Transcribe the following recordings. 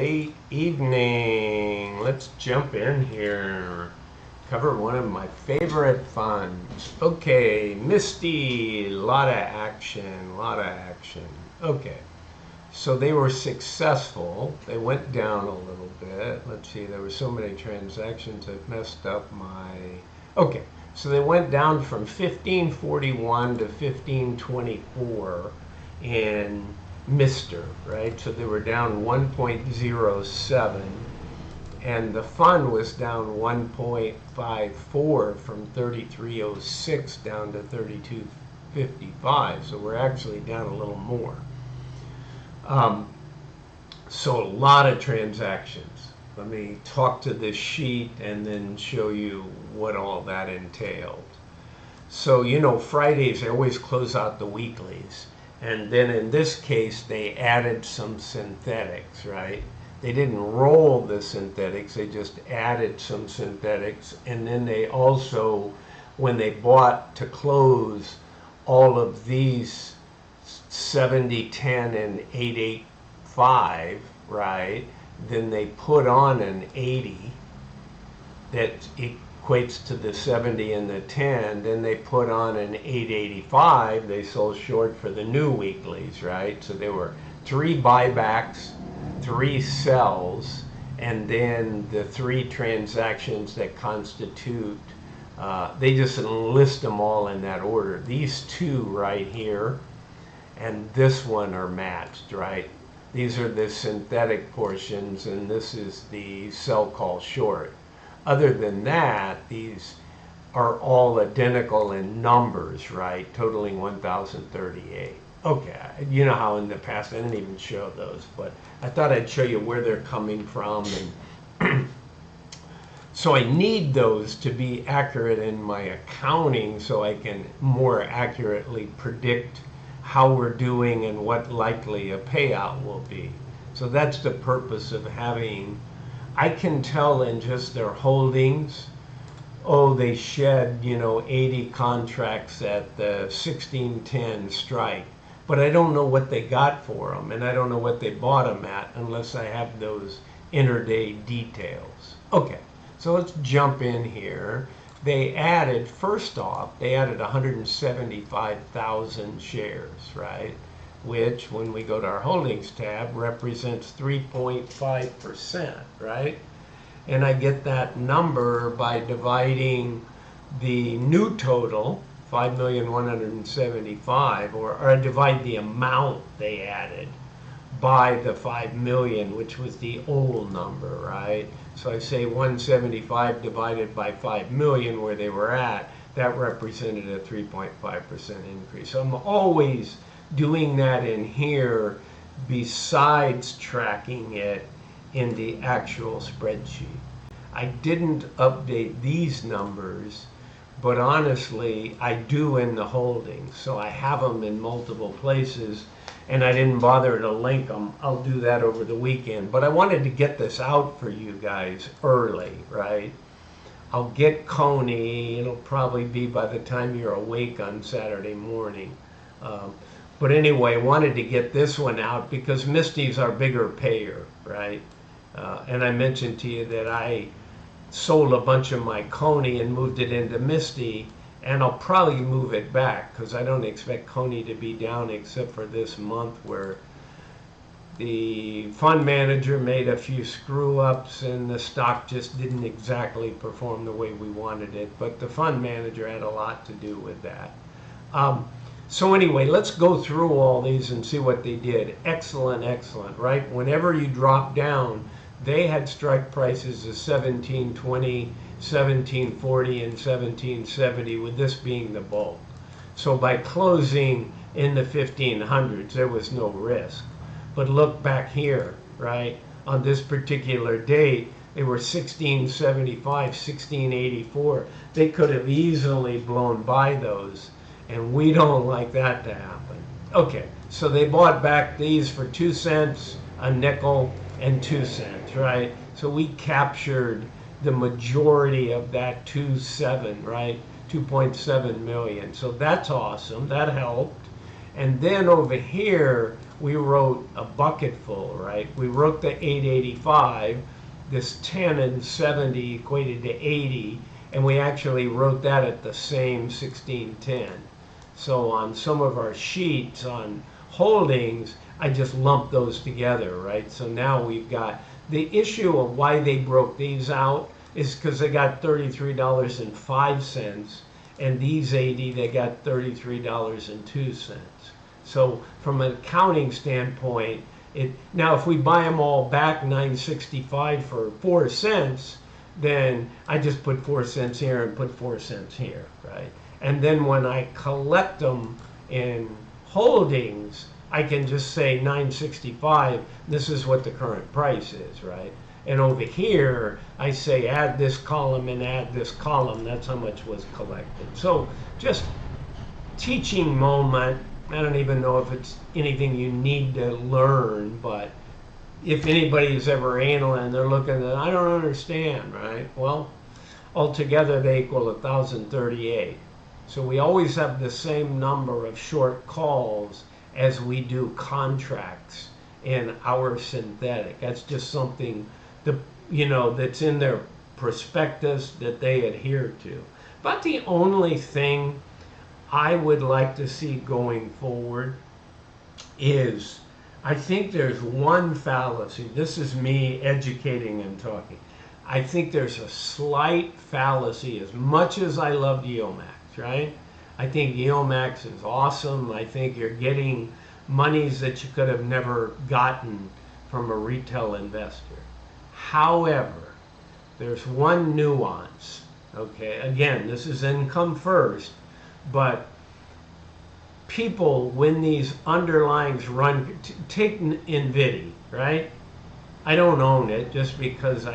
Great evening. Let's jump in here. Cover one of my favorite funds. Okay, MSTY, lot of action, lot of action. Okay, so they were successful. They went down a little bit. Let's see, there were so many transactions that messed up my... Okay, so they went down from 1541 to 1524 in Mr., right? So they were down 1.07, and the fund was down 1.54 from 3306 down to 3255. So we're actually down a little more. So a lot of transactions. Let me talk to this sheet and then show you what all that entailed. So, you know, Fridays, they always close out the weeklies. And then in this case, they added some synthetics, right? They didn't roll the synthetics, they just added some synthetics. And then they also, when they bought to close all of these 70, 10, and 885, right? Then they put on an 80 that equates to the 70 and the 10. Then they put on an 885. They sold short for the new weeklies, right? So there were 3 buybacks, 3 sells, and then the 3 transactions that constitute. They just list them all in that order. These 2 right here and this one are matched, right? These are the synthetic portions, and this is the sell call short. Other than that, these are all identical in numbers, right? Totaling 1,038. Okay, you know how in the past I didn't even show those, but I thought I'd show you where they're coming from. And so I need those to be accurate in my accounting so I can more accurately predict how we're doing and what likely a payout will be. So that's the purpose of having... I can tell in just their holdings, oh, they shed, 80 contracts at the 1610 strike, but I don't know what they got for them, and I don't know what they bought them at unless I have those intraday details. Okay, so let's jump in here. They added, first off, they added 175,000 shares, right? Which, when we go to our holdings tab, represents 3.5%, right? And I get that number by dividing the new total, 5,175,000, or I divide the amount they added by the 5 million, which was the old number, right? So I say 175 divided by 5 million, where they were at, that represented a 3.5% increase. So I'm always doing that in here besides tracking it in the actual spreadsheet. I didn't update these numbers, but honestly, I do in the holdings. So I have them in multiple places, and I didn't bother to link them. I'll do that over the weekend. But I wanted to get this out for you guys early, right? I'll get Coney. It'll probably be by the time you're awake on Saturday morning. But anyway, wanted to get this one out because MSTY's our bigger payer, right? And I mentioned to you that I sold a bunch of my Coney and moved it into MSTY, and I'll probably move it back because I don't expect Coney to be down except for this month where the fund manager made a few screw-ups and the stock just didn't exactly perform the way we wanted it. But the fund manager had a lot to do with that. So anyway, let's go through all these and see what they did. Excellent, excellent, right? Whenever you drop down, they had strike prices of 1720, 1740, and 1770, with this being the bulk. So by closing in the 1500s, there was no risk. But look back here, right? On this particular date, they were 1675, 1684. They could have easily blown by those. And we don't like that to happen. Okay, so they bought back these for 2 cents, a nickel, and 2 cents, right? So we captured the majority of that 2.7, right? 2.7 million. So that's awesome. That helped. And then over here, we wrote a bucketful, right? We wrote the 885, this 10 and 70 equated to 80, and we actually wrote that at the same 1610. So on some of our sheets on holdings, I just lumped those together, right? So now we've got the issue of why they broke these out is because they got $33.05, and these 80 they got $33.02. So from an accounting standpoint, now if we buy them all back 965 for 4 cents, then I just put 4 cents here and put 4 cents here, right? And then when I collect them in holdings, I can just say 965, this is what the current price is, right? And over here, I say add this column and add this column, that's how much was collected. So just teaching moment. I don't even know if it's anything you need to learn, but if anybody's ever analyzed and they're looking at, I don't understand, right? Well, altogether they equal 1,038. So we always have the same number of short calls as we do contracts in our synthetic. That's just something that's in their prospectus that they adhere to. But the only thing I would like to see going forward is, I think there's one fallacy. This is me educating and talking. I think there's a slight fallacy, as much as I love Yielmax, right? I think Yielmax is awesome. I think you're getting monies that you could have never gotten from a retail investor. However, there's one nuance, okay? Again, this is income first, but people, when these underlyings run, take NVIDIA, right? I don't own it just because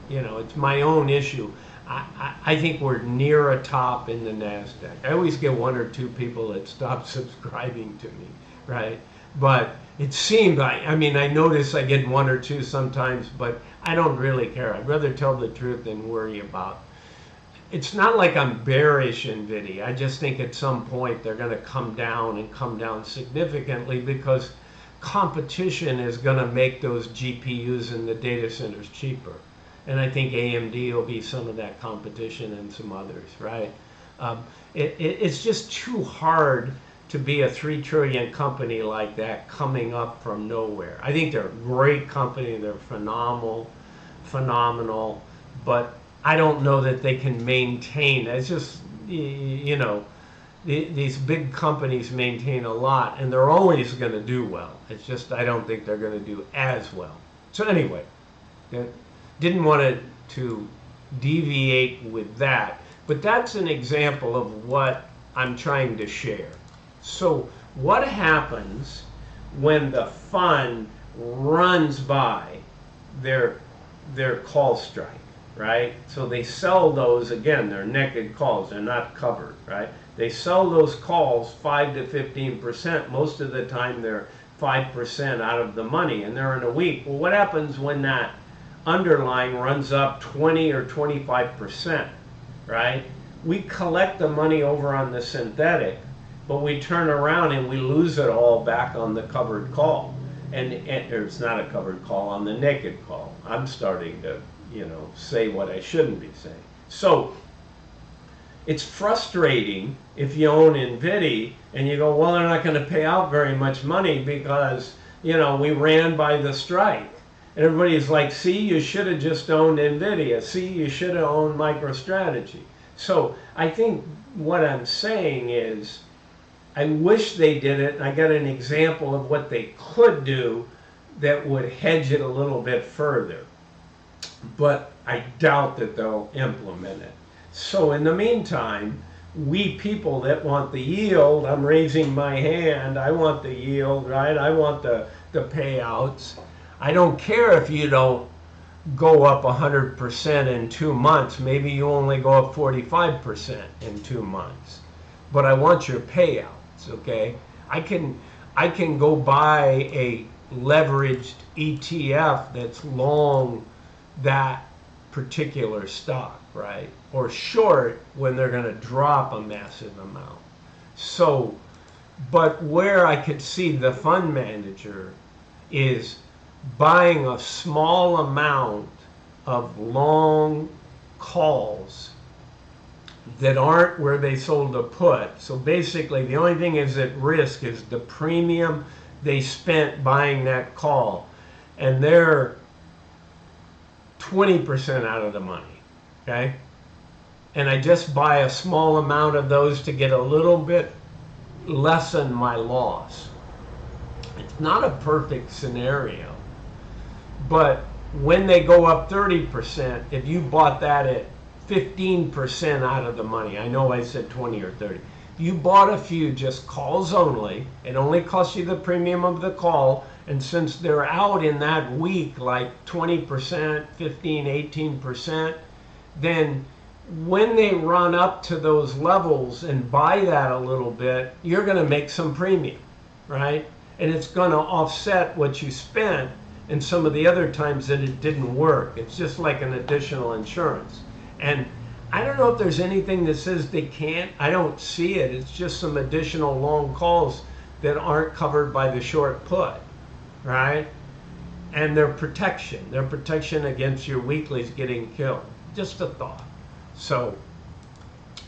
it's my own issue. I think we're near a top in the NASDAQ. I always get one or two people that stop subscribing to me, right? But it seemed I notice I get one or two sometimes, but I don't really care. I'd rather tell the truth than worry about. It's not like I'm bearish NVIDIA. I just think at some point they're going to come down and come down significantly because competition is going to make those GPUs in the data centers cheaper. And I think AMD will be some of that competition and some others, right? It's just too hard to be a 3 trillion company like that coming up from nowhere. I think they're a great company. They're phenomenal, but I don't know that they can maintain. It's just, these big companies maintain a lot, and they're always going to do well. It's just I don't think they're going to do as well. So anyway, didn't want to deviate with that, but that's an example of what I'm trying to share. So what happens when the fund runs by their call strike, right? So they sell those, again, they're naked calls, they're not covered, right? They sell those calls 5 to 15%. Most of the time they're 5% out of the money, and they're in a week. Well, what happens when that underlying runs up 20 or 25%, right? We collect the money over on the synthetic, but we turn around and we lose it all back on the covered call. And it's not a covered call, on the naked call. I'm starting to, say what I shouldn't be saying. So it's frustrating if you own NVIDIA and you go, well, they're not going to pay out very much money because, we ran by the strike. And everybody's like, see, you should have just owned NVIDIA. See, you should have owned MicroStrategy. So I think what I'm saying is, I wish they did it. I got an example of what they could do that would hedge it a little bit further. But I doubt that they'll implement it. So in the meantime, we people that want the yield, I'm raising my hand, I want the yield, right? I want the payouts. I don't care if you don't go up 100% in 2 months. Maybe you only go up 45% in 2 months. But I want your payouts, okay? I can go buy a leveraged ETF that's long that particular stock, right? Or short when they're going to drop a massive amount. So But where I could see the fund manager is buying a small amount of long calls that aren't where they sold a put. So basically, the only thing is at risk is the premium they spent buying that call. And they're 20% out of the money, okay? And I just buy a small amount of those to get a little bit lessen my loss. It's not a perfect scenario, but when they go up 30%, if you bought that at 15% out of the money, I know I said 20 or 30, you bought a few just calls only, it only costs you the premium of the call, and since they're out in that week like 20%, 15, 18%, then when they run up to those levels and buy that a little bit, you're going to make some premium, right? And it's going to offset what you spent and some of the other times that it didn't work. It's just like an additional insurance. And I don't know if there's anything that says they can't. I don't see it. It's just some additional long calls that aren't covered by the short put, right? And their protection against your weeklies getting killed. Just a thought. So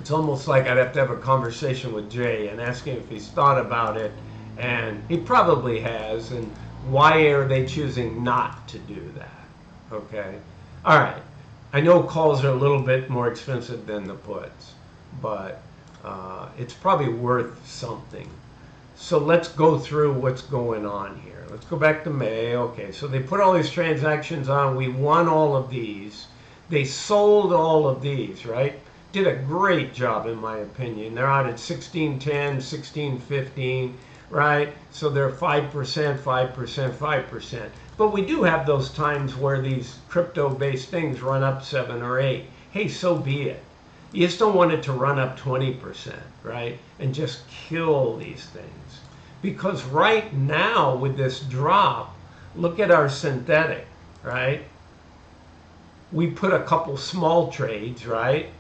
it's almost like I'd have to have a conversation with Jay and ask him if he's thought about it, and he probably has, and why are they choosing not to do that? Okay. All right. I know calls are a little bit more expensive than the puts, but it's probably worth something. So let's go through what's going on here. Let's go back to May. Okay, so they put all these transactions on. We won all of these. They sold all of these, right? Did a great job, in my opinion. They're out at 1610, 1615, right? So they're 5%, 5%, 5%. But we do have those times where these crypto-based things run up 7 or 8. Hey, so be it. You just don't want it to run up 20%, right? And just kill these things. Because right now, with this drop, look at our synthetic, right? We put a couple small trades, right?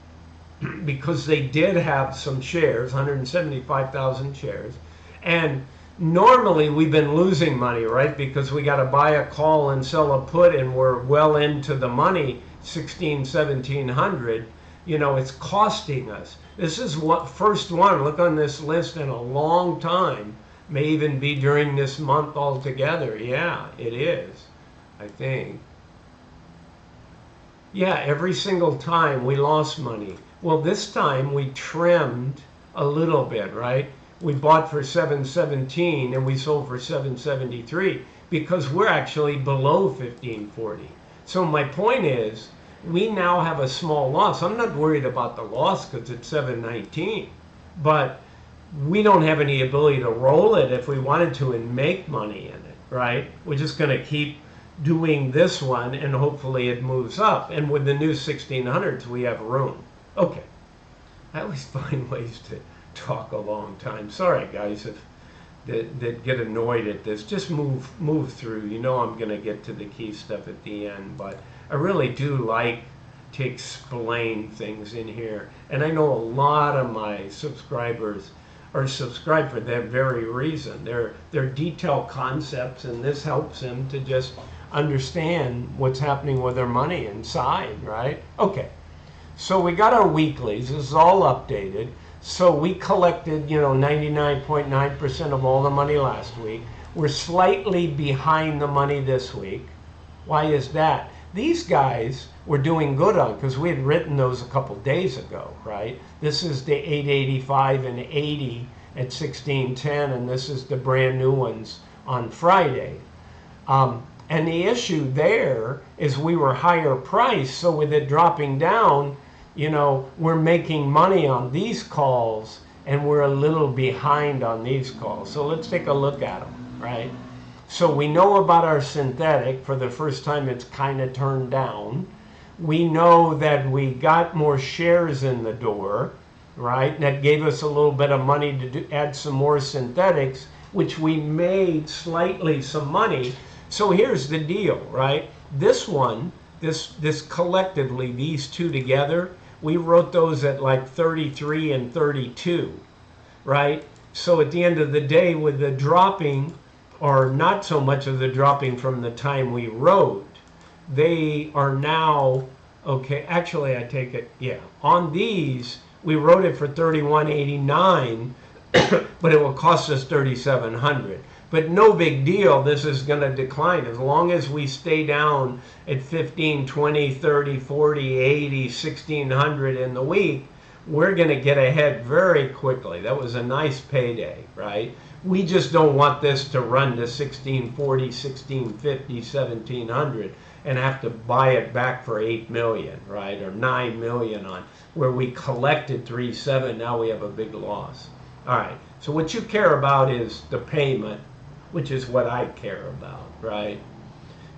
Because they did have some shares, 175,000 shares. And normally we've been losing money, right? Because we got to buy a call and sell a put, and we're well into the money, 1700. You know, it's costing us. This is what first one, look on this list, in a long time. May even be during this month altogether. Yeah, it is, I think. Yeah, every single time we lost money. Well, this time we trimmed a little bit, right? We bought for 717 and we sold for 773 because we're actually below 1540. So my point is, we now have a small loss. I'm not worried about the loss because it's 719, but we don't have any ability to roll it if we wanted to and make money in it, right? We're just going to keep doing this one and hopefully it moves up. And with the new 1600s, we have room. Okay. I always find ways to talk a long time. Sorry, guys, if that get annoyed at this. Just move through. You know I'm going to get to the key stuff at the end, but I really do like to explain things in here. And I know a lot of my subscribers are subscribed for that very reason. They're detailed concepts, and this helps them to just understand what's happening with their money inside, right? Okay, so we got our weeklies. This is all updated. So we collected, 99.9% of all the money last week. We're slightly behind the money this week. Why is that? These guys were doing good on, because we had written those a couple days ago, right? This is the 885 and 80 at 1610, and this is the brand new ones on Friday. And the issue there is we were higher priced, so with it dropping down, we're making money on these calls and we're a little behind on these calls. So let's take a look at them, right? So we know about our synthetic. For the first time, it's kind of turned down. We know that we got more shares in the door, right? That gave us a little bit of money to add some more synthetics, which we made slightly some money. So here's the deal, right? This one, this collectively, these two together, we wrote those at like 33 and 32, right? So at the end of the day, with the dropping, or not so much of the dropping from the time we wrote, they are now, okay, actually I take it, yeah, on these, we wrote it for 31.89, but it will cost us 3,700. But no big deal, this is going to decline. As long as we stay down at 15, 20, 30, 40, 80, 1,600 in the week, we're going to get ahead very quickly. That was a nice payday, right? We just don't want this to run to 1640, 1650, 1700 and have to buy it back for 8 million, right? Or 9 million on where we collected 3.7, now we have a big loss. All right, so what you care about is the payment, which is what I care about, right?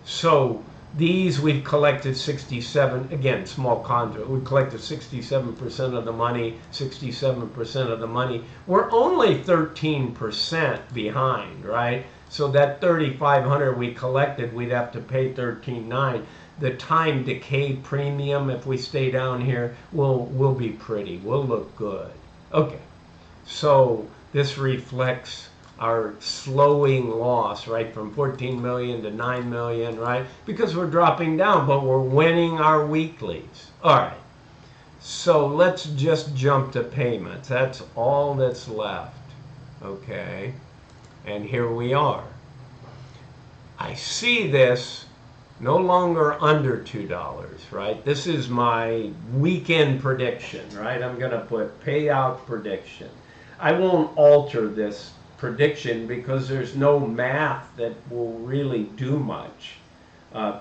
So these we've collected 67, again, small contract. We collected 67% of the money, 67% of the money. We're only 13% behind, right? So that 3,500 we collected, we'd have to pay 13.9. The time decay premium, if we stay down here, will be pretty. We'll look good. Okay, so this reflects our slowing loss, right, from 14 million to 9 million, right, because we're dropping down, but we're winning our weeklies. All right, so let's just jump to payments. That's all that's left, okay, and here we are. I see this no longer under $2, right? This is my weekend prediction, right? I'm going to put payout prediction. I won't alter this prediction because there's no math that will really do much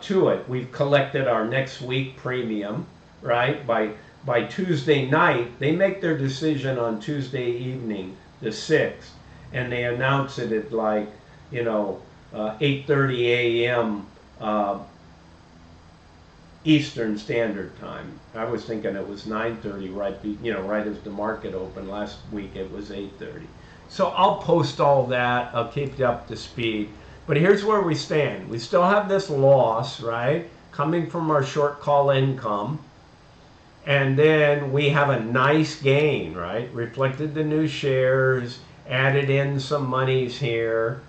to it. We've collected our next week premium, right? By Tuesday night, they make their decision on Tuesday evening, the 6th, and they announce it at 8:30 a.m. Eastern Standard Time. I was thinking it was 9:30, right? Right as the market opened last week. It was 8:30. So I'll post all that. I'll keep you up to speed. But here's where we stand. We still have this loss, right, coming from our short call income. And then we have a nice gain, right? Reflected the new shares, added in some monies here.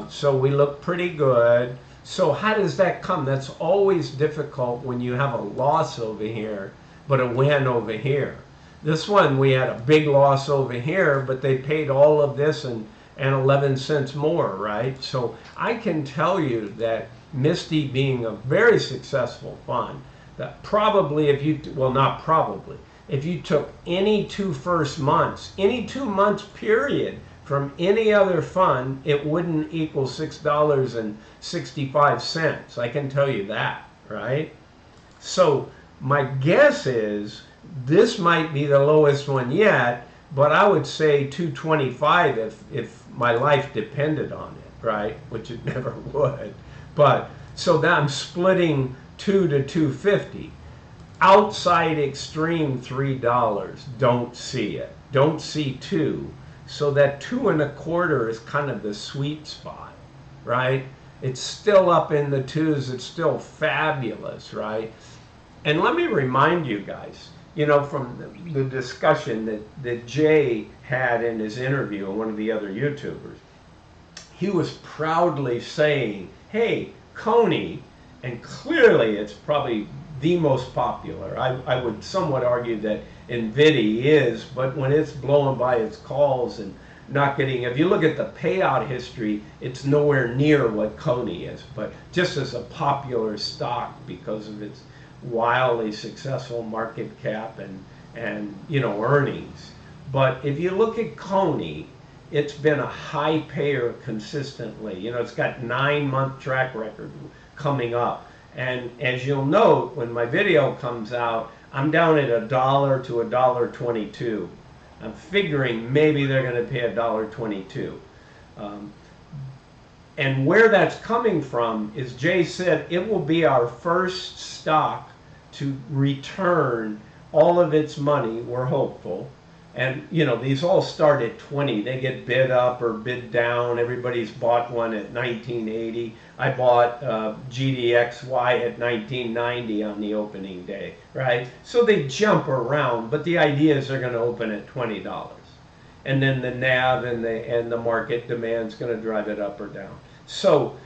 So we look pretty good. So how does that come? That's always difficult when you have a loss over here, but a win over here. This one, we had a big loss over here, but they paid all of this and 11 cents more, right? So I can tell you that MSTY being a very successful fund, that probably if you, well, not probably, if you took any 2 first months, any 2 months period from any other fund, it wouldn't equal $6.65. I can tell you that, right? So my guess is this might be the lowest one yet, but I would say 225 if my life depended on it, right? Which it never would. But so that I'm splitting 2 to 250. Outside extreme $3, don't see it. Don't see 2. So that 2.25 is kind of the sweet spot, right? It's still up in the 2s. It's still fabulous, right? And let me remind you guys, from the discussion that Jay had in his interview with one of the other YouTubers, he was proudly saying, hey, Coney, and clearly it's probably the most popular. I would somewhat argue that NVIDIA is, but when it's blowing by its calls and not getting, if you look at the payout history, it's nowhere near what Coney is, but just as a popular stock because of its wildly successful market cap and earnings. But if you look at Coney, it's been a high payer consistently. It's got 9-month track record coming up. And as you'll note, when my video comes out, I'm down at $1 to $1.22. I'm figuring maybe they're going to pay $1.22. And where that's coming from is Jay said it will be our first stock to return all of its money, we're hopeful. And these all start at 20. They get bid up or bid down. Everybody's bought one at 1980. I bought GDXY at 1990 on the opening day, right? So they jump around, but the idea is they're going to open at $20. and then the NAV and the market demand is going to drive it up or down. So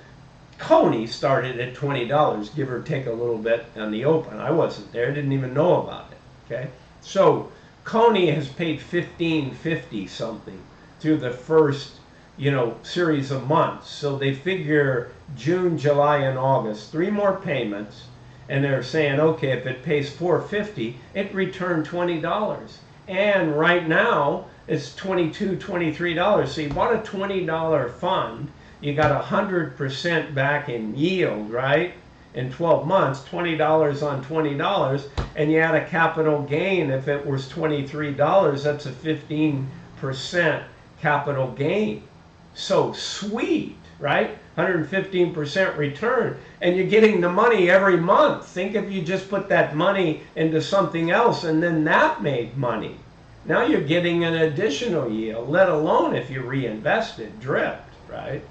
Coney started at $20, give or take a little bit on the open. I wasn't there, didn't even know about it. Okay, so Coney has paid $15.50 something through the first, series of months. So they figure June, July, and August, 3 more payments, and they're saying, okay, if it pays $4.50, it returned $20. And right now it's $22, $23. So you bought a $20 fund, you got 100% back in yield, right? In 12 months, $20 on $20, and you had a capital gain. If it was $23, that's a 15% capital gain. So sweet, right? 115% return, and you're getting the money every month. Think if you just put that money into something else and then that made money. Now you're getting an additional yield, let alone if you reinvest it, dripped, right?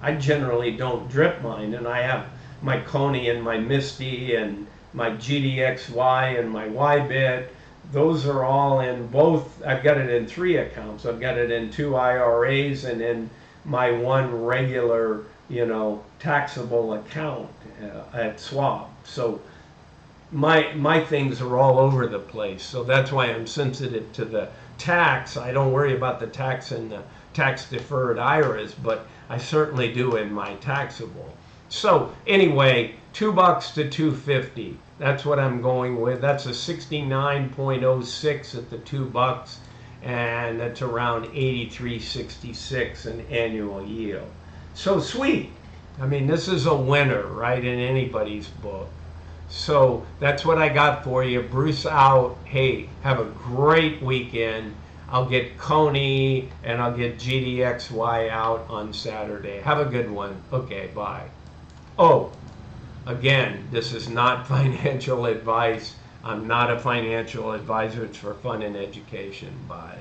I generally don't drip mine, and I have my Coney and my MSTY and my GDXY and my YBIT. Those are all in both. I've got it in 3 accounts. I've got it in 2 IRAs and in my 1 regular, taxable account at Schwab. So my things are all over the place. So that's why I'm sensitive to the tax. I don't worry about the tax in the tax deferred IRAs, but I certainly do in my taxable. So anyway, $2 to $2.50. That's what I'm going with. That's a 69.06 at the $2, and that's around 83.66 an annual yield. So sweet. I mean, this is a winner, right, in anybody's book. So that's what I got for you. Bruce out. Hey, have a great weekend. I'll get Coney and I'll get GDXY out on Saturday. Have a good one. Okay, bye. Oh, again, this is not financial advice. I'm not a financial advisor. It's for fun and education. Bye.